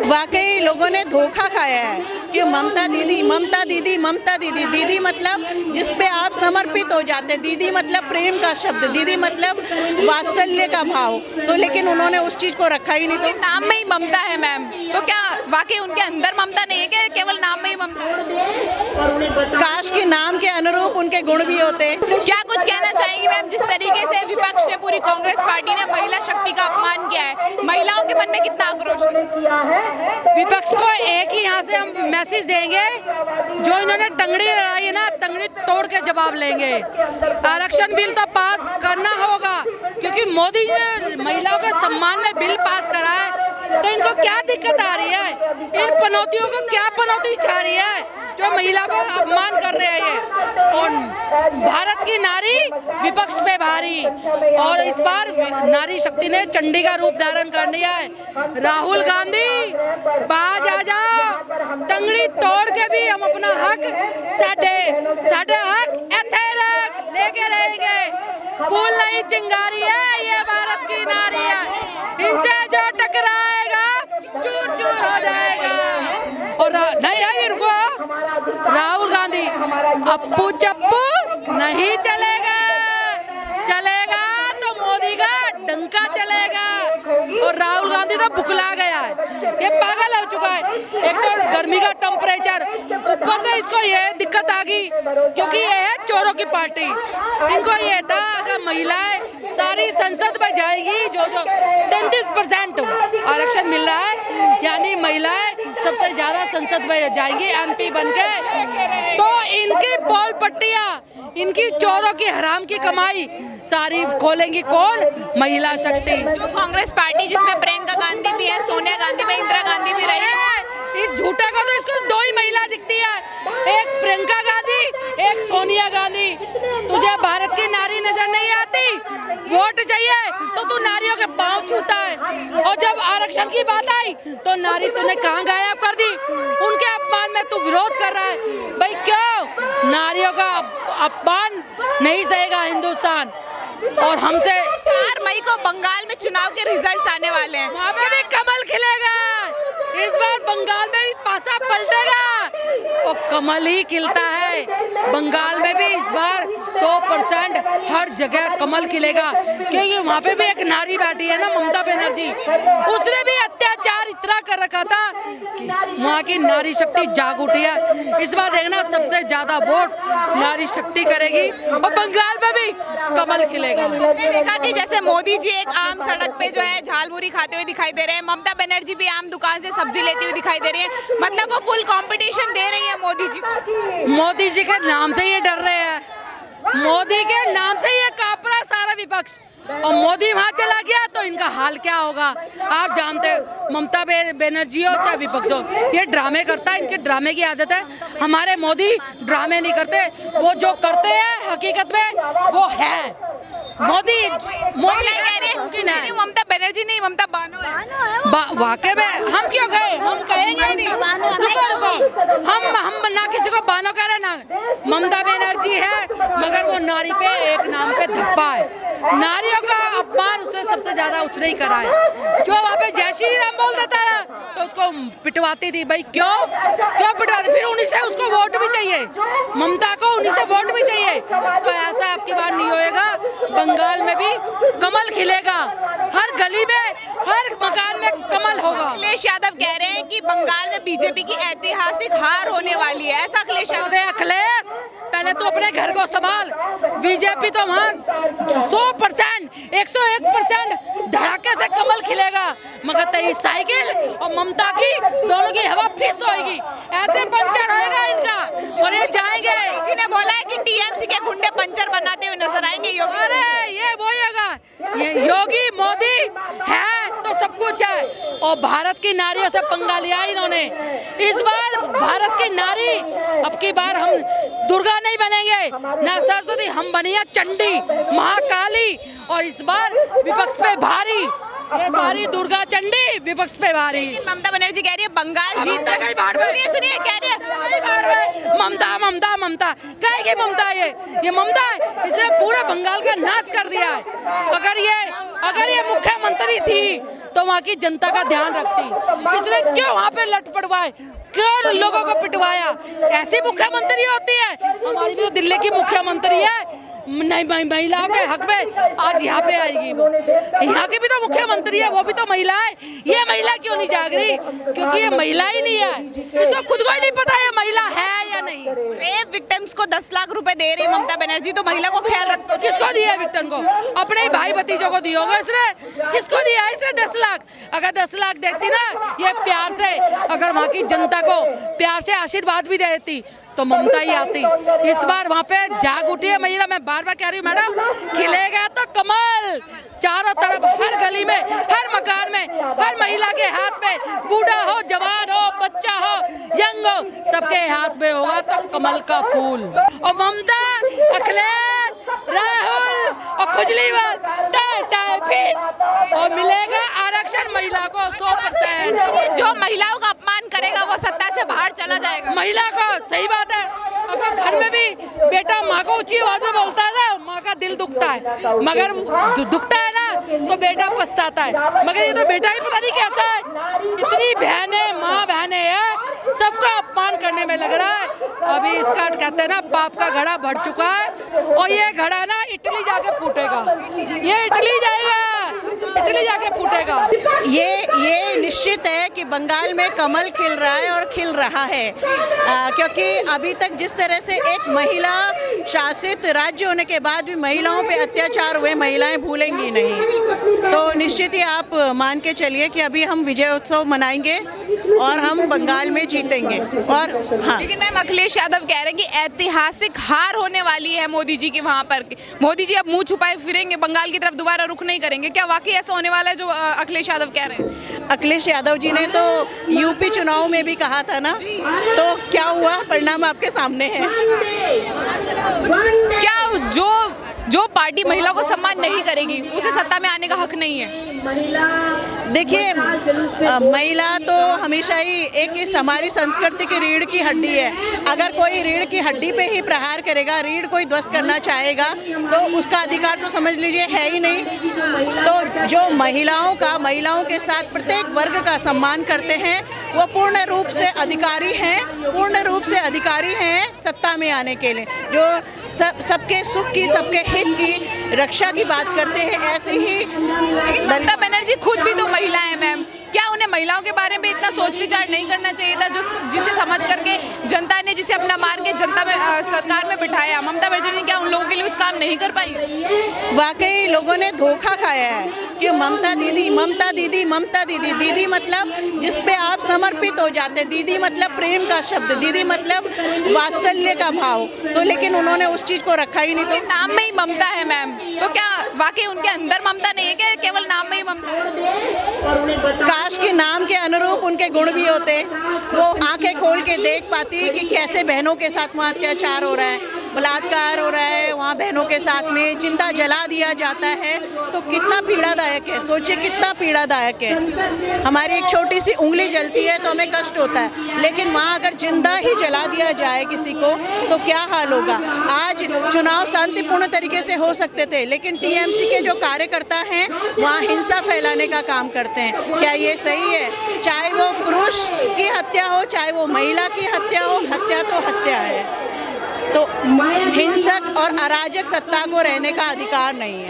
वाकई लोगों ने धोखा खाया है कि ममता दीदी ममता दीदी ममता दीदी। दीदी मतलब जिस पे आप समर्पित हो जाते, दीदी मतलब प्रेम का शब्द, दीदी मतलब वात्सल्य का भाव। तो लेकिन उन्होंने उस चीज को रखा ही नहीं। तो नाम में ही ममता है मैम, तो क्या वाकई उनके अंदर ममता नहीं है क्या, केवल नाम में ही ममता है? काश के नाम के अनुरूप उनके गुण भी होते। क्या कुछ कहना चाहेंगी मैम, जिस तरीके से विपक्ष ने, पूरी कांग्रेस पार्टी ने महिला शक्ति का अपमान किया है, महिलाओं के मन में कितना आक्रोश है? विपक्ष को एक ही यहाँ से हम मैसेज देंगे, जो इन्होंने टंगड़ी लड़ाई है ना, टंगड़ी तोड़ के जवाब लेंगे। आरक्षण बिल तो पास करना होगा, क्योंकि मोदी जी ने महिलाओं के सम्मान में बिल पास करा है। तो इनको क्या दिक्कत आ रही है? इन पनौतियों को क्या पनौती छा रही है जो महिला को अपमान कर रहे हैं? और भारत की नारी विपक्ष पे भारी, और इस बार नारी शक्ति ने चंडी का रूप धारण कर लिया है। राहुल गांधी बाज आ जाओ, टंगड़ी तोड़ के भी हम अपना हक साढ़े हक एथेलक लेके रहेंगे। फूल नहीं चिंगारी है, ये भारत की नारी है। इनसे जो टकराएगा चूर चूर हो जाएगा। और नहीं रुको, राहुल गांधी अप्पू चप्पू नहीं चलेगा, चलेगा तो मोदी का डंका चलेगा। और राहुल गांधी तो बुकला गया है, ये पागल हो चुका है। एक तो गर्मी का टेम्परेचर, ऊपर से इसको ये दिक्कत आ गई क्योंकि ये है चोरों की पार्टी। इनको ये था अगर महिलाएं सारी संसद में जाएगी, जो 33% आरक्षण मिल रहा है, यानी महिलाएं सबसे ज्यादा संसद में जाएंगी एमपी बनके, तो इनकी पोल पट्टियां, इनकी चोरों की हराम की कमाई सारी खोलेंगी कौन? महिला शक्ति। जो कांग्रेस पार्टी जिसमें प्रियंका गांधी भी है, सोनिया गांधी भी, इंदिरा गांधी भी रही है। इस झूठे को तो इसको दो ही महिला दिखती है, एक प्रियंका गांधी, एक सोनिया गांधी। तुझे भारत की नारी नजर नहीं आती? वोट चाहिए तो तू नारियों के पांव छूता है, और जब आरक्षण की बात आई तो नारी तूने कहाँ गायब कर दी? उनके अपमान में तू विरोध कर रहा है। भाई क्यों? नारियों का अपमान नहीं सहेगा हिंदुस्तान। और हमसे 4 मई को बंगाल में चुनाव के रिजल्ट्स आने वाले हैं, वहाँ पे भी कमल खिलेगा। इस बार बंगाल में भी पासा पलटेगा, और कमल ही खिलता है। बंगाल में भी इस बार 100% हर जगह कमल खिलेगा, क्योंकि वहाँ पे भी एक नारी बैठी है ना, ममता बनर्जी। उसने भी अत्याचार इतना कर रखा था कि वहाँ की नारी शक्ति जाग उठी है। इस बार देखना सबसे ज्यादा वोट नारी शक्ति करेगी, और बंगाल में भी कमल खिलेगा। हमने देखा कि जैसे मोदी जी एक आम सड़क पे जो है झालमुरी खाते हुए दिखाई दे रहे हैं, ममता बनर्जी भी आम दुकान से सब्जी लेती हुई दिखाई दे रही है, मतलब वो फुल कंपटीशन दे रही है मोदी जी को। मोदी जी के नाम से ये डर रहे हैं, मोदी के नाम से ये कांप रहा सारा विपक्ष, और मोदी वहाँ चला गया तो इनका हाल क्या होगा आप जानते हो। ममता बनर्जी हो चाहे विपक्ष हो, ये ड्रामे करता है, इनके ड्रामे की आदत है। हमारे मोदी ड्रामे नहीं करते, वो जो करते हैं हकीकत में वो है। मोदी कह रहे हैं ममता बनर्जी नहीं, ममता बानो है। वाकई में हम क्यों गए? हम कहेंगे ही नहीं। हम ना किसी को बानो कह रहे ना, ममता बनर्जी है, मगर वो नारी पे एक नाम पे धब्बा है। नारियों का अपमान उसने सबसे ज्यादा उसने ही करा है। जो वहाँ पे जय श्री राम बोल देता ना, तो उसको पिटवाती थी। भाई क्यों पिटवाती? फिर उन्हीं से उसको वोट भी चाहिए, ममता को उन्हीं से वोट भी चाहिए। तो ऐसा आपकी बात नहीं होएगा। बंगाल में भी कमल खिलेगा, हर गली में, हर मकान में कमल होगा। अखिलेश यादव कह रहे हैं कि बंगाल में बीजेपी की ऐतिहासिक हार होने वाली है, ऐसा अखिलेश यादव। अखिलेश पहले तो अपने घर को संभाल। बीजेपी तो वहाँ 100%, 101% धड़ाके से कमल खिलेगा, मगर तेरी साइकिल और ममता की दोनों की हवा फिस होगी, ऐसे पंचर होएगा इनका, और ये जाएंगे। जी ने बोला है कि टीएमसी के गुंडे पंचर बनाते हुए नजर आएंगे योगी। अरे ये वो होगा, ये योगी मोदी है तो सब कुछ है। और भारत की नारियों से पंगा लिया इन्होंने। इस बार भारत की नारी, अब की बार हम दुर्गा नहीं बनेंगे ना सरस्वती, हम बनिए चंडी महाकाली। और इस बार विपक्ष पे भारी, ये सारी दुर्गा चंडी विपक्ष पे भारी। ममता बनर्जी कह रही है बंगाल जीत, सुनिए कह रही है ममता ममता ममता कहेगी ममता, ये ममता है, इसने पूरे बंगाल का नाश कर दिया है। अगर ये मुख्यमंत्री थी तो वहाँ की जनता का ध्यान रखती। इसने क्यों वहाँ पे लट पड़वाए, क्यों लोगों को पिटवाया? ऐसी मुख्यमंत्री होती है? हमारी भी तो दिल्ली की मुख्यमंत्री है, नहीं महिलाओं के हक में आज यहाँ पे आएगी वो। यहाँ की भी तो मुख्यमंत्री है, वो भी तो महिला है। ये महिला क्यों नहीं जाग रही? क्योंकि ये महिला ही नहीं है, इसको खुद को ही नहीं पता ये महिला है या नहीं। रेप विक्टिम्स को 10 लाख रुपए दे रही ममता बनर्जी, तो महिला को ख्याल रखते हो? किसको दिया है विक्टिम को? अपने ही भाई भतीजों को दिया होगा इसने। किसको दिया है इसने 10 लाख? अगर 10 लाख देती ना ये प्यार से, अगर वहाँ की जनता को प्यार से आशीर्वाद भी दे देती तो ममता ही आती। इस बार वहाँ पे जाग उठी है महिला। मैं बार बार कह रही हूँ मैडम, खिलेगा तो कमल चारों तरफ, हर गली में, हर मकान में, हर महिला के हाथ में, बूढ़ा हो, जवान हो, बच्चा हो, यंग हो, सबके हाथ में होगा तो कमल का फूल। और ममता, अखिलेश, राहुल और खुजलीवाल और मिलेगा आरक्षण महिला को 100%। जो महिलाओं का अपमान करेगा वो सत्ता से बाहर चला जाएगा। महिला को सही बात है, अगर घर में भी बेटा माँ को ऊंची आवाज में बोलता है ना, माँ का दिल दुखता है, मगर दुखता है ना तो बेटा पछताता है। मगर ये तो बेटा ही पता नहीं कैसा है, इतनी बहनें, माँ बहनें हैं, सबका अपमान करने में लग रहा है। अभी इसका कहते हैं ना पाप का घड़ा भर चुका है और ये घड़ा ना इटली जाके फूटेगा, ये इटली जाएगा, इटली जाके फूटेगा। ये निश्चित है कि बंगाल में कमल खिल रहा है और खिल रहा है, क्योंकि अभी तक जिस तरह से एक महिला शासित राज्य होने के बाद भी महिलाओं पे अत्याचार हुए, महिलाएं भूलेंगी नहीं। तो निश्चित ही आप मान के चलिए कि अभी हम विजय उत्सव मनाएंगे और हम बंगाल में जीतेंगे। और हाँ, लेकिन मैम अखिलेश यादव कह रहे हैं कि ऐतिहासिक हार होने वाली है मोदी जी की वहाँ पर। मोदी जी अब मुंह छुपाए फिरेंगे, बंगाल की तरफ दोबारा रुख नहीं करेंगे। क्या वाकई ऐसा होने वाला है जो अखिलेश यादव कह रहे हैं? अखिलेश यादव जी ने तो यूपी चुनाव में भी कहा था ना, तो क्या हुआ? परिणाम आपके सामने है। क्या जो पार्टी महिला को सम्मान नहीं करेगी उसे सत्ता में आने का हक नहीं है? देखिए, महिला तो हमेशा ही एक इस हमारी संस्कृति की रीढ़ की हड्डी है। अगर कोई रीढ़ की हड्डी पे ही प्रहार करेगा, रीढ़ कोई ध्वस्त करना चाहेगा, तो उसका अधिकार तो समझ लीजिए है ही नहीं। तो जो महिलाओं के साथ प्रत्येक वर्ग का सम्मान करते हैं, वो पूर्ण रूप से अधिकारी हैं सत्ता में आने के लिए, जो सबके सुख की, सबके हित की रक्षा की बात करते हैं। ऐसे ही ममता बनर्जी खुद भी तो महिला है मैम, क्या उन्हें महिलाओं के बारे में इतना सोच विचार नहीं करना चाहिए था? जिसे समझ करके जनता ने, जिसे अपना मार के जनता में सरकार में बिठाया, ममता बनर्जी ने क्या उन लोगों के लिए कुछ काम नहीं कर पाई? वाकई लोगों ने धोखा खाया है कि ममता दीदी, ममता दीदी, ममता दीदी। दीदी मतलब जिस पे आप समर्पित हो जाते, दीदी मतलब प्रेम का शब्द, दीदी मतलब वात्सल्य का भाव। तो लेकिन उन्होंने उस चीज को रखा ही नहीं। तो नाम में ही ममता है मैम, तो क्या वाकई उनके अंदर ममता नहीं है क्या? केवल नाम में ही ममता है? काश के नाम के अनुरूप उनके गुण भी होते, वो आंखें खोल के देख पाती कि कैसे बहनों के साथ वहाँ अत्याचार हो रहा है, बलात्कार हो रहा है, वहाँ बहनों के साथ में जिंदा जला दिया जाता है। तो कितना पीड़ादायक है, सोचिए कितना पीड़ादायक है। हमारी एक छोटी सी उंगली जलती है तो हमें कष्ट होता है, लेकिन वहाँ अगर जिंदा ही जला दिया जाए किसी को तो क्या हाल होगा। आज चुनाव शांतिपूर्ण तरीके से हो सकते थे, लेकिन टीएमसी के जो कार्यकर्ता हैं वहाँ हिंसा फैलाने का काम करते हैं। क्या ये सही है? चाहे वो पुरुष की हत्या हो, चाहे वो महिला की हत्या हो, हत्या तो हत्या है। तो हिंसक और अराजक सत्ता को रहने का अधिकार नहीं है।